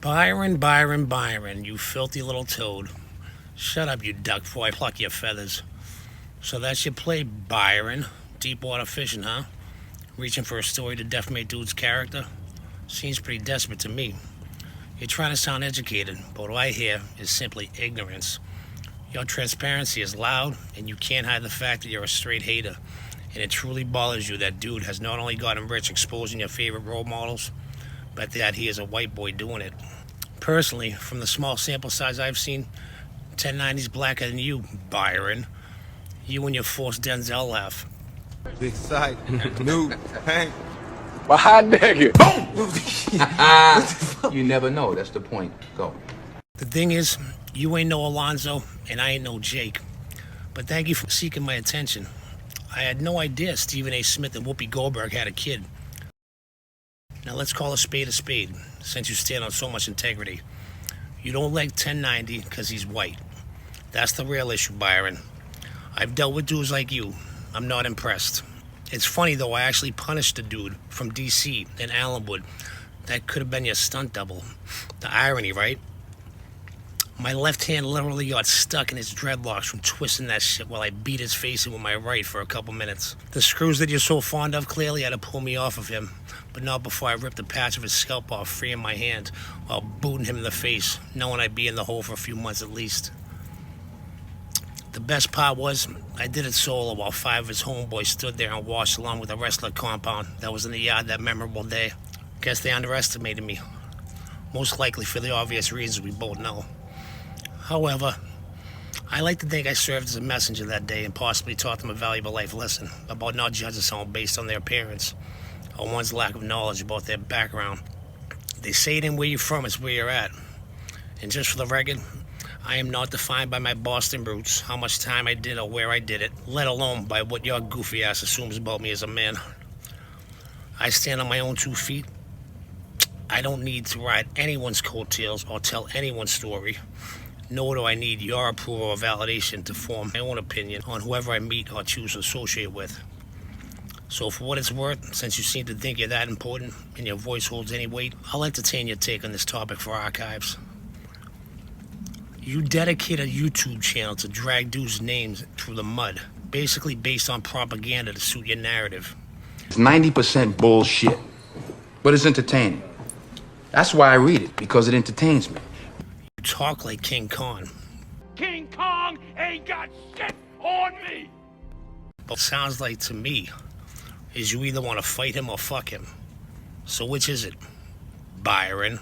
Byron, Byron, Byron, you filthy little toad. Shut up, you duck, before I pluck your feathers. So that's your play, Byron. Deepwater fishing, huh? Reaching for a story to defamate dude's character? Seems pretty desperate to me. You're trying to sound educated, but what I hear is simply ignorance. Your transparency is loud, and you can't hide the fact that you're a straight hater. And it truly bothers you that dude has not only gotten rich exposing your favorite role models, but that he is a white boy doing it. Personally, from the small sample size I've seen, 1090's blacker than you, Byron. You and your forced Denzel laugh. Big sight, new, Hank. Behind nigga. Boom! You never know. That's the point. Go. The thing is, you ain't no Alonzo, and I ain't no Jake. But thank you for seeking my attention. I had no idea Stephen A. Smith and Whoopi Goldberg had a kid. Now let's call a spade, since you stand on so much integrity. You don't like 1090 because he's white. That's the real issue, Byron. I've dealt with dudes like you. I'm not impressed. It's funny though, I actually punished a dude from DC in Allenwood. That could have been your stunt double. The irony, right? My left hand literally got stuck in his dreadlocks from twisting that shit while I beat his face in with my right for a couple minutes. The screws that you're so fond of clearly had to pull me off of him, but not before I ripped a patch of his scalp off, freeing my hand while booting him in the face, knowing I'd be in the hole for a few months at least. The best part was, I did it solo while 5 of his homeboys stood there and watched along with the rest of the compound that was in the yard that memorable day. Guess they underestimated me. Most likely for the obvious reasons we both know. However, I like to think I served as a messenger that day and possibly taught them a valuable life lesson about not judging someone based on their appearance or one's lack of knowledge about their background. They say it ain't where you're from, it's where you're at. And just for the record, I am not defined by my Boston roots, how much time I did or where I did it, let alone by what your goofy ass assumes about me as a man. I stand on my own 2 feet. I don't need to ride anyone's coattails or tell anyone's story, nor do I need your approval or validation to form my own opinion on whoever I meet or choose to associate with. So for what it's worth, since you seem to think you're that important and your voice holds any weight, I'll entertain your take on this topic for archives. You dedicate a YouTube channel to drag dudes' names through the mud, basically based on propaganda to suit your narrative. It's 90% bullshit, but it's entertaining. That's why I read it, because it entertains me. You talk like King Kong. King Kong ain't got shit on me! But sounds like to me is you either want to fight him or fuck him. So which is it, Byron?